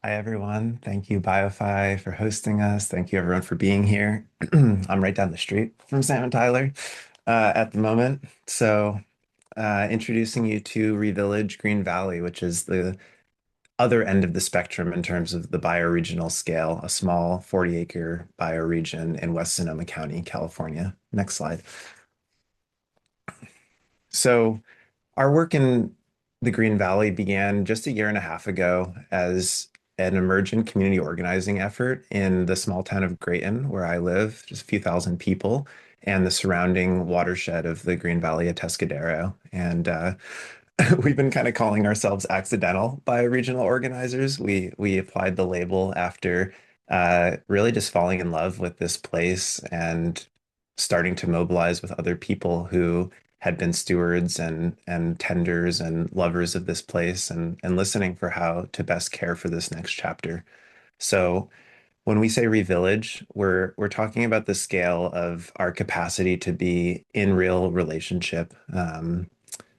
Hi, everyone. Thank you, BioFi, for hosting us. Thank you, everyone, for being here. I'm right down the street from Sam and Tyler at the moment. Introducing you to Revillage Green Valley, which is the other end of the spectrum in terms of the bioregional scale, a small 40-acre bioregion in West Sonoma County, California. Next slide. So, our work in the Green Valley began just a year and a half ago as an emergent community organizing effort in the small town of Grayton, where I live, just a few thousand people, and the surrounding watershed of the Green Valley of Tuscadero. We've been kind of calling ourselves accidental bioregional organizers. We applied the label after really just falling in love with this place and starting to mobilize with other people who had been stewards and tenders and lovers of this place and listening for how to best care for this next chapter. So when we say revillage, we're talking about the scale of our capacity to be in real relationship,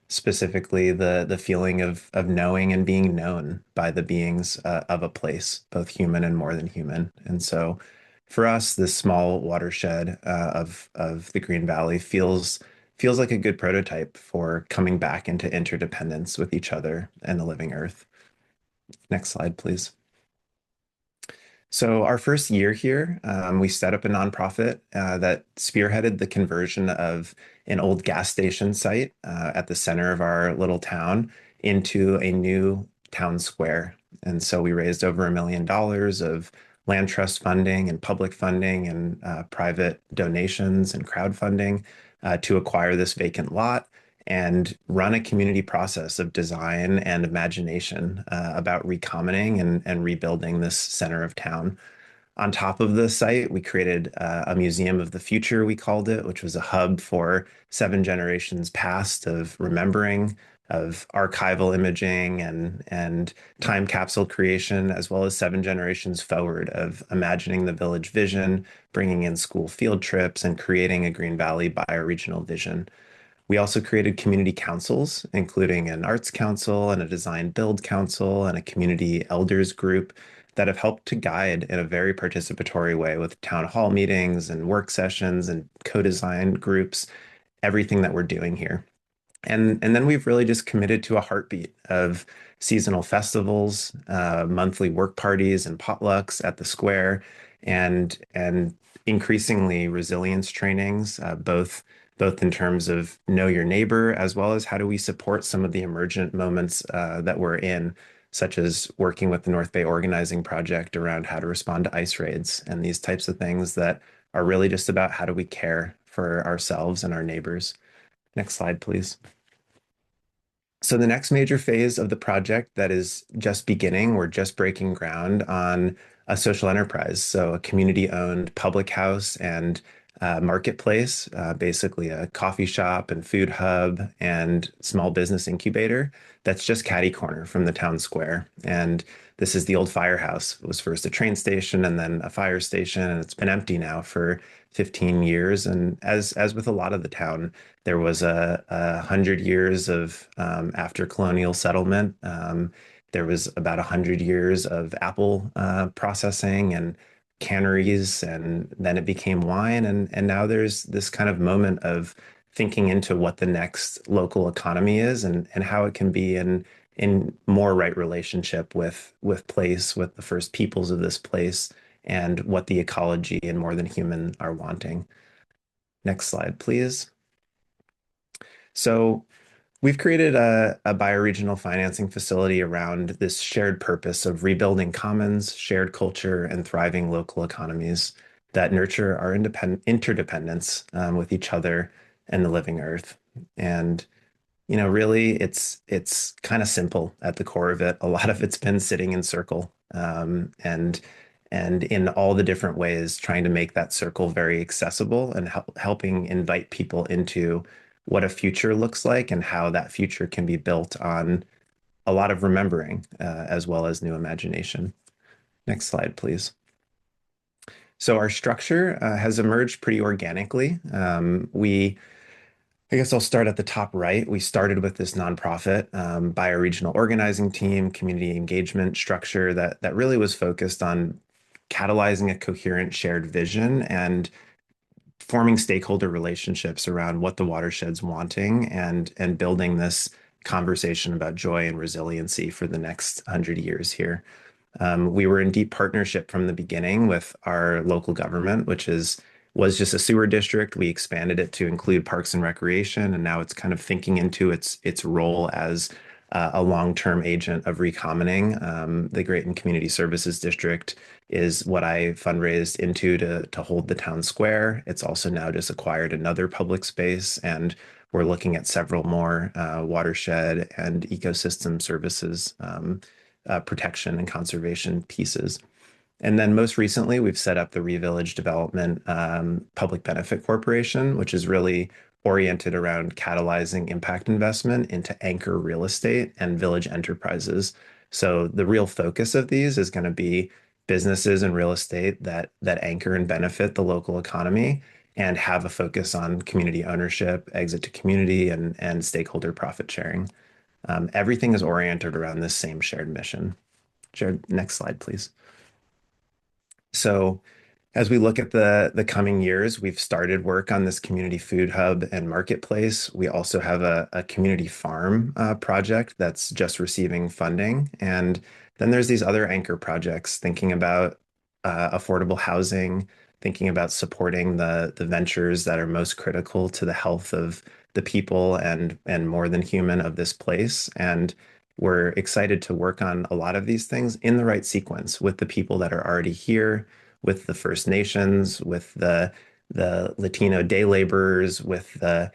specifically the feeling of knowing and being known by the beings of a place, both human and more than human. And so for us, this small watershed of the Green Valley feels like a good prototype for coming back into interdependence with each other and the living earth. Next slide, please. So our first year here, we set up a nonprofit that spearheaded the conversion of an old gas station site at the center of our little town into a new town square. And so we raised over $1 million of land trust funding and public funding and private donations and crowdfunding to acquire this vacant lot and run a community process of design and imagination about recommoning and rebuilding this center of town. On top of the site, we created a museum of the future, we called it, which was a hub for 7 generations past of remembering, of archival imaging and time capsule creation, as well as 7 generations forward of imagining the village vision, bringing in school field trips, and creating a Green Valley bioregional vision. We also created community councils, including an arts council and a design build council and a community elders group that have helped to guide in a very participatory way with town hall meetings and work sessions and co-design groups, everything that we're doing here. And then we've really just committed to a heartbeat of seasonal festivals, monthly work parties and potlucks at the square, and increasingly resilience trainings, both in terms of know your neighbor as well as how do we support some of the emergent moments that we're in, such as working with the North Bay Organizing Project around how to respond to ice raids and these types of things that are really just about how do we care for ourselves and our neighbors. Next slide, please. So the next major phase of the project that is just beginning, we're just breaking ground on a social enterprise. So a community-owned public house and marketplace, basically a coffee shop and food hub and small business incubator that's just catty corner from the town square. And this is the old firehouse. It was first a train station and then a fire station, and it's been empty now for 15 years. And as with a lot of the town, there was a 100 years of after colonial settlement. There was about 100 years of apple processing and canneries, and then it became wine. And now there's this kind of moment of thinking into what the next local economy is and how it can be in more right relationship with place, with the first peoples of this place, and what the ecology and more than human are wanting. Next slide, please. So we've created a bioregional financing facility around this shared purpose of rebuilding commons, shared culture, and thriving local economies that nurture our interdependence with each other and the living earth. And really, it's kind of simple at the core of it. A lot of it's been sitting in circle, and in all the different ways, trying to make that circle very accessible and helping invite people into what a future looks like and how that future can be built on a lot of remembering as well as new imagination. Next slide, please. So our structure has emerged pretty organically. We I guess I'll start at the top right. We started with this nonprofit bioregional organizing team, community engagement structure that really was focused on catalyzing a coherent shared vision and forming stakeholder relationships around what the watershed's wanting and building this conversation about joy and resiliency for the next 100 years here. We were in deep partnership from the beginning with our local government, which was just a sewer district. We expanded it to include parks and recreation, and now it's kind of thinking into its role as a long-term agent of recommoning. The Grayton Community Services District is what I fundraised into to hold the town square. It's also now just acquired another public space, and we're looking at several more watershed and ecosystem services protection and conservation pieces. And then most recently, we've set up the Revillage Development Public Benefit Corporation, which is really oriented around catalyzing impact investment into anchor real estate and village enterprises. So the real focus of these is going to be businesses and real estate that anchor and benefit the local economy and have a focus on community ownership, exit to community, and stakeholder profit sharing. Everything is oriented around this same shared mission. Jared, next slide, please. So as we look at the coming years, we've started work on this community food hub and marketplace. We also have a community farm project that's just receiving funding. And then there's these other anchor projects thinking about affordable housing, thinking about supporting the ventures that are most critical to the health of the people and more than human of this place. And we're excited to work on a lot of these things in the right sequence with the people that are already here, with the First Nations, with the Latino day laborers, with the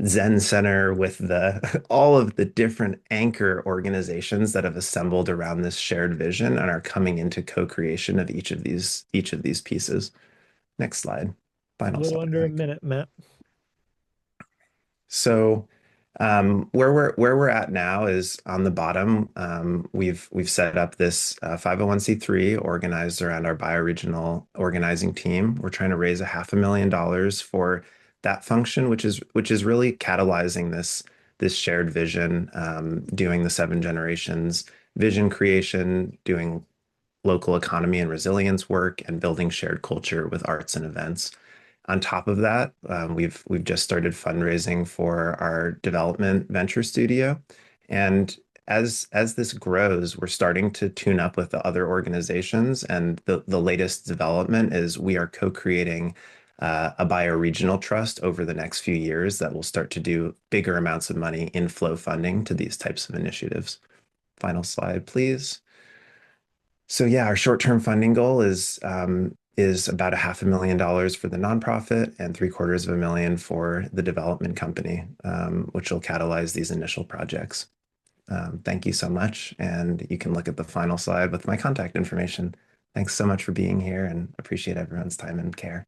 Zen Center, with the all of the different anchor organizations that have assembled around this shared vision and are coming into co-creation of each of these pieces. Next slide. A Final little slide, I under a think. minute, Matt. So where we're at now is on the bottom. We've set up this 501(c)(3) organized around our bioregional organizing team. We're trying to raise $500,000 for that function, which is really catalyzing this shared vision, doing the seven generations vision creation, doing local economy and resilience work, and building shared culture with arts and events. On top of that, we've just started fundraising for our development venture studio, and as this grows, we're starting to tune up with the other organizations. And the latest development is we are co-creating a bioregional trust over the next few years that will start to do bigger amounts of money inflow funding to these types of initiatives. Final slide, please. So yeah, our short-term funding goal is about $500,000 for the nonprofit and $750,000 for the development company, which will catalyze these initial projects. Thank you so much, and you can look at the final slide with my contact information. Thanks so much for being here, and appreciate everyone's time and care.